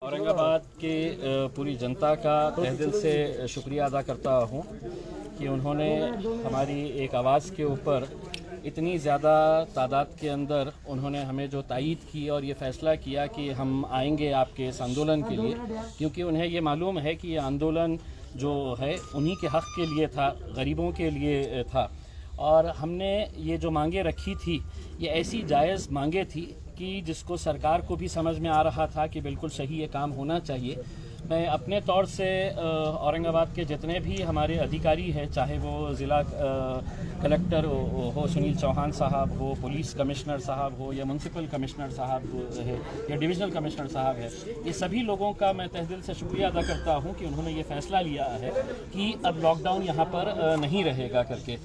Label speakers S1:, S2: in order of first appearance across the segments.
S1: औरंगाबाद के पूरी जनता का तहे दिल से शुक्रिया अदा करता हूँ कि उन्होंने हमारी एक आवाज़ के ऊपर इतनी ज़्यादा तादाद के अंदर उन्होंने हमें जो तायीद की और ये फ़ैसला किया कि हम आएंगे आपके इस आंदोलन के लिए, क्योंकि उन्हें ये मालूम है कि ये आंदोलन जो है उन्हीं के हक़ के लिए था, गरीबों के लिए था। और हमने ये जो मांगे रखी थी ये ऐसी जायज़ मांगे थी कि जिसको सरकार को भी समझ में आ रहा था कि बिल्कुल सही ये काम होना चाहिए। मैं अपने तौर से औरंगाबाद के जितने भी हमारे अधिकारी हैं, चाहे वो ज़िला कलेक्टर हो सुनील चौहान साहब हो, पुलिस कमिश्नर साहब हो, या म्यूनसिपल कमिश्नर साहब है, या डिविजनल कमिश्नर साहब है, ये सभी लोगों का मैं तहे दिल से शुक्रिया अदा करता हूँ कि उन्होंने ये फ़ैसला लिया है कि अब लॉकडाउन यहाँ पर नहीं रहेगा करके।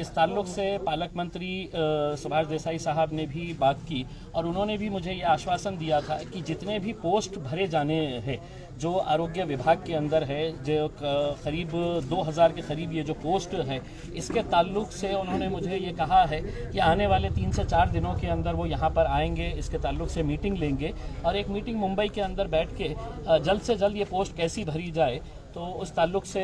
S1: इस ताल्लुक़ से पालक मंत्री सुभाष देसाई साहब ने भी बात की और उन्होंने भी मुझे ये आश्वासन दिया था कि जितने भी पोस्ट भरे जाने हैं जो आरोग्य विभाग के अंदर है, जो करीब 2000 के करीब ये जो पोस्ट है, इसके ताल्लुक़ से उन्होंने मुझे ये कहा है कि आने वाले 3 से 4 दिनों के अंदर वो यहाँ पर आएंगे, इसके ताल्लुक़ से मीटिंग लेंगे और एक मीटिंग मुंबई के अंदर बैठ के जल्द से जल्द ये पोस्ट कैसी भरी जाए तो उस ताल्लुक़ से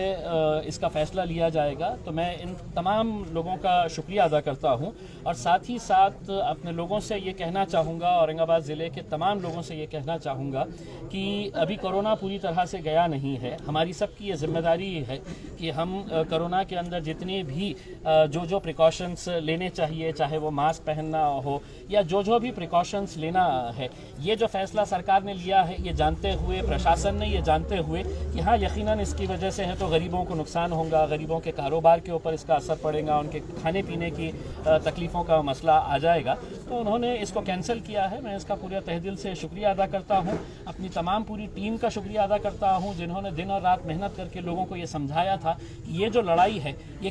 S1: इसका फ़ैसला लिया जाएगा। तो मैं इन तमाम लोगों का शुक्रिया अदा करता हूं और साथ ही साथ अपने लोगों से ये कहना चाहूँगा, औरंगाबाद ज़िले के तमाम लोगों से ये कहना चाहूँगा कि अभी कोरोना पूरी तरह से गया नहीं है। हमारी सबकी ये जिम्मेदारी है कि हम कोरोना के अंदर जितने भी जो प्रिकॉशंस लेने चाहिए, चाहे वो मास्क पहनना हो या जो भी प्रिकॉशंस लेना है, ये जो फ़ैसला सरकार ने लिया है ये जानते हुए, प्रशासन ने ये जानते हुए कि हाँ यकीनन इसकी वजह से है तो गरीबों को नुकसान होगा, गरीबों के कारोबार के ऊपर इसका असर पड़ेगा, उनके खाने पीने की तकलीफ़ों का मसला आ जाएगा, तो उन्होंने इसको कैंसिल किया है। मैं इसका पूरे तहे दिल से शुक्रिया अदा करता हूँ, अपनी तमाम पूरी टीम का शुक्रिया अदा करता हूँ जिन्होंने दिन और रात मेहनत करके लोगों को ये समझाया था कि ये जो लड़ाई है ये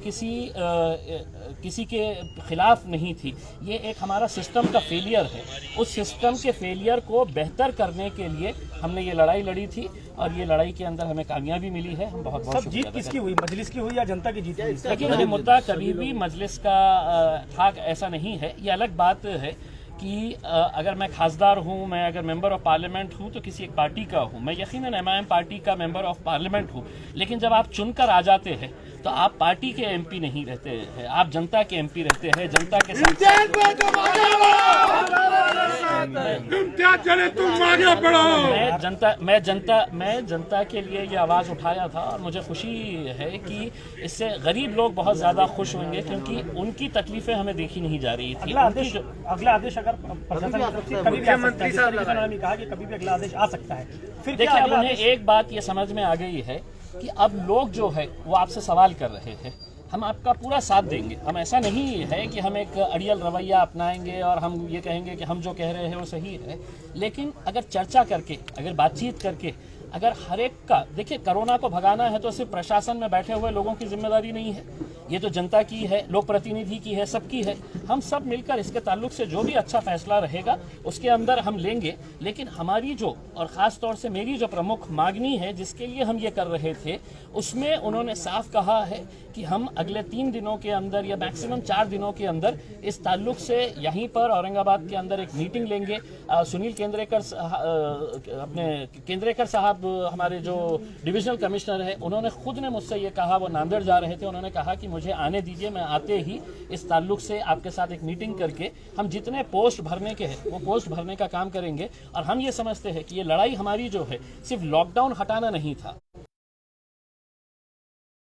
S1: किसी के ख़िलाफ़ नहीं थी, ये एक हमारा सिस्टम का फेलियर है। उस सिस्टम के फेलियर को बेहतर करने के लिए हमने ये लड़ाई लड़ी थी और ये लड़ाई के अंदर हमें कामयाबी मिली है। हम बहुत बहुत
S2: जीत किसकी हुई, मजलिस की हुई या जनता की जीत हुई?
S1: लेकिन ये मुद्दा कभी भी मजलिस का था ऐसा नहीं है। ये अलग बात है कि अगर मैं खासदार हूँ, मैं अगर मेंबर ऑफ पार्लियामेंट हूँ तो किसी एक पार्टी का हूँ, मैं यकीनन MIM पार्टी का मेंबर ऑफ पार्लियामेंट हूँ, लेकिन जब आप चुनकर आ जाते हैं तो आप पार्टी के MP नहीं रहते हैं, आप जनता के MP रहते हैं, जनता के साथ। मैं जनता के लिए ये आवाज़ उठाया था और मुझे खुशी है कि इससे गरीब लोग बहुत ज़्यादा खुश होंगे क्योंकि उनकी तकलीफ़ें हमें देखी नहीं जा रही थी।
S2: अगला आदेश अगर मुख्यमंत्री साहब ने कहा कि कभी भी अगला आदेश आ सकता है, फिर
S1: देखिए अब उन्हें एक बात ये समझ में आ गई है कि अब लोग जो है वो आपसे सवाल कर रहे हैं, हम आपका पूरा साथ देंगे। हम ऐसा नहीं है कि हम एक अड़ियल रवैया अपनाएंगे और हम ये कहेंगे कि हम जो कह रहे हैं वो सही है, लेकिन अगर चर्चा करके, अगर बातचीत करके, अगर हर एक का, देखिए कोरोना को भगाना है तो सिर्फ प्रशासन में बैठे हुए लोगों की जिम्मेदारी नहीं है, ये तो जनता की है, लोक प्रतिनिधि की है, सबकी है। हम सब मिलकर इसके ताल्लुक से जो भी अच्छा फैसला रहेगा उसके अंदर हम लेंगे। लेकिन हमारी जो, और ख़ास तौर से मेरी जो प्रमुख मांगनी है जिसके लिए हम ये कर रहे थे, उसमें उन्होंने साफ कहा है कि हम अगले 3 दिनों के अंदर या मैक्सिमम 4 दिनों के अंदर इस ताल्लुक से यहीं पर औरंगाबाद के अंदर एक मीटिंग लेंगे। सुनील केंद्रेकर साहब हमारे जो डिविजनल कमिश्नर है, उन्होंने खुद ने मुझसे ये कहा, वो नांदेड़ जा रहे थे, उन्होंने कहा कि मुझे आने दीजिए, मैं आते ही इस ताल्लुक से आपके साथ एक मीटिंग करके हम जितने पोस्ट भरने के हैं वो पोस्ट भरने का काम करेंगे। और हम ये समझते हैं कि ये लड़ाई हमारी जो है सिर्फ लॉकडाउन हटाना नहीं था,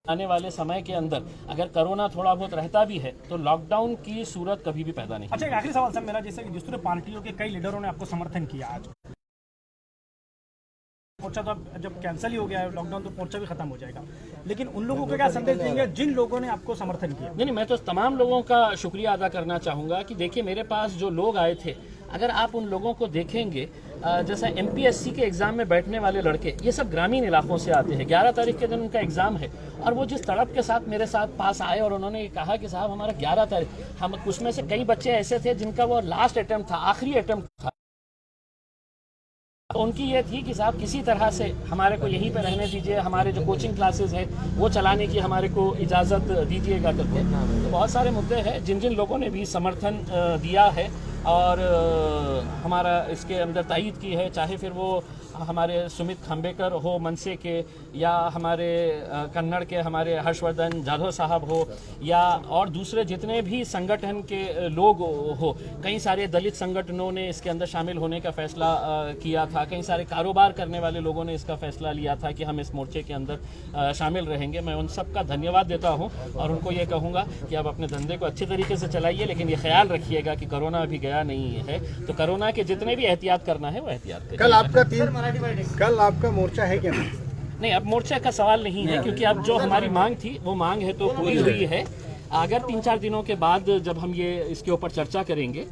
S1: आने वाले समय के अंदर अगर कोरोना थोड़ा बहुत रहता भी है तो लॉकडाउन की सूरत कभी भी पैदा नहीं।
S2: अच्छा, एक आखिरी सवाल सर मेरा, जैसे कि जिस तरह पार्टियों के कई लीडरों ने आपको समर्थन किया, आज मोर्चा तो जब कैंसिल ही हो गया है लॉकडाउन तो मोर्चा भी खत्म हो जाएगा, लेकिन उन लोगों को क्या संदेश देंगे जिन लोगों ने आपको समर्थन किया?
S1: नहीं, मैं तो तमाम लोगों का शुक्रिया अदा करना चाहूँगा कि देखिए मेरे पास जो लोग आए थे, अगर आप उन लोगों को देखेंगे, जैसा MPSC के एग्ज़ाम में बैठने वाले लड़के, ये सब ग्रामीण इलाकों से आते हैं। 11 तारीख के दिन उनका एग्ज़ाम है और वो जिस तड़प के साथ मेरे साथ पास आए और उन्होंने कहा कि साहब हमारा 11 तारीख, हम उसमें से कई बच्चे ऐसे थे जिनका वो लास्ट अटेम्प्ट था, आखिरी अटेम्प्ट था, उनकी ये थी कि साहब किसी तरह से हमारे को यहीं पे रहने दीजिए, हमारे जो कोचिंग क्लासेस है वो चलाने की हमारे को इजाज़त दीजिएगा करके। तो बहुत सारे मुद्दे हैं जिन जिन लोगों ने भी समर्थन दिया है और हमारा इसके अंदर तायीद की है, चाहे फिर वो हमारे सुमित खंबेकर हो मनसे के, या हमारे कन्नड़ के हमारे हर्षवर्धन जाधव साहब हो, या और दूसरे जितने भी संगठन के लोग हो। कई सारे दलित संगठनों ने इसके अंदर शामिल होने का फैसला किया था, कई सारे कारोबार करने वाले लोगों ने इसका फैसला लिया था कि हम इस मोर्चे के अंदर शामिल रहेंगे। मैं उन सब का धन्यवाद देता हूं और उनको ये कहूँगा कि आप अपने धंधे को अच्छे तरीके से चलाइए, लेकिन ये ख्याल रखिएगा कि कोरोना अभी गया नहीं है, तो कोरोना के जितने भी एहतियात करना है वो एहतियात करिए।
S3: कल आपका मोर्चा है क्या?
S1: नहीं, अब मोर्चा का सवाल नहीं है, क्योंकि अब जो हमारी मांग थी वो मांग है तो पूरी हुई है। अगर 3-4 दिनों के बाद जब हम ये इसके ऊपर चर्चा करेंगे,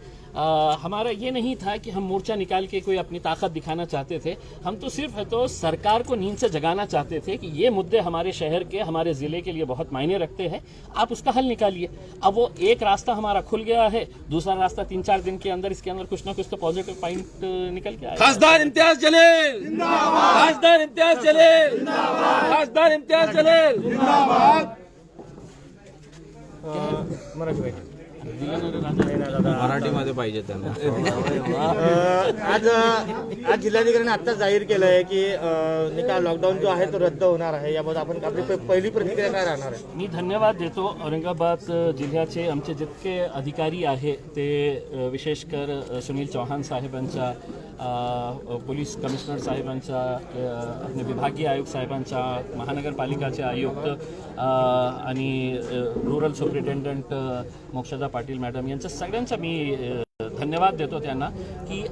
S1: हमारा ये नहीं था कि हम मोर्चा निकाल के कोई अपनी ताकत दिखाना चाहते थे। हम तो सिर्फ है तो सरकार को नींद से जगाना चाहते थे कि ये मुद्दे हमारे शहर के, हमारे ज़िले के लिए बहुत मायने रखते हैं, आप उसका हल निकालिए। अब वो एक रास्ता हमारा खुल गया है, दूसरा रास्ता 3-4 दिन के अंदर इसके अंदर कुछ ना कुछ तो पॉजिटिव पॉइंट निकल के आएगा।
S4: खासदार इम्तियाज जलील जिंदाबाद, खासदार इम्तियाज जलील जिंदाबाद, खासदार इम्तियाज जलील जिंदाबाद।
S5: मराठीमध्ये पाहिजे त्यांना.
S3: आज जिल्हाधिकाऱ्यांनी आता जाहीर केलं आहे की निकाल लॉकडाऊन जो आहे तो रद्द होणार आहे, याबाबत आपण आपली पहिली प्रतिक्रिया काय राहणार आहे?
S1: मी धन्यवाद देतो. औरंगाबाद जिल्ह्याचे आमचे जितके अधिकारी आहे ते विशेषकर सुनील चौहान साहेबांच्या, पोलीस कमिशनर साहेबांच्या, आपले विभागीय आयुक्त साहेबांच्या, महानगरपालिकाचे आयुक्त आणि rural superintendent Mokshada Patil madam यांच्या सगळ्यांचा मी धन्यवाद देतो त्यांना की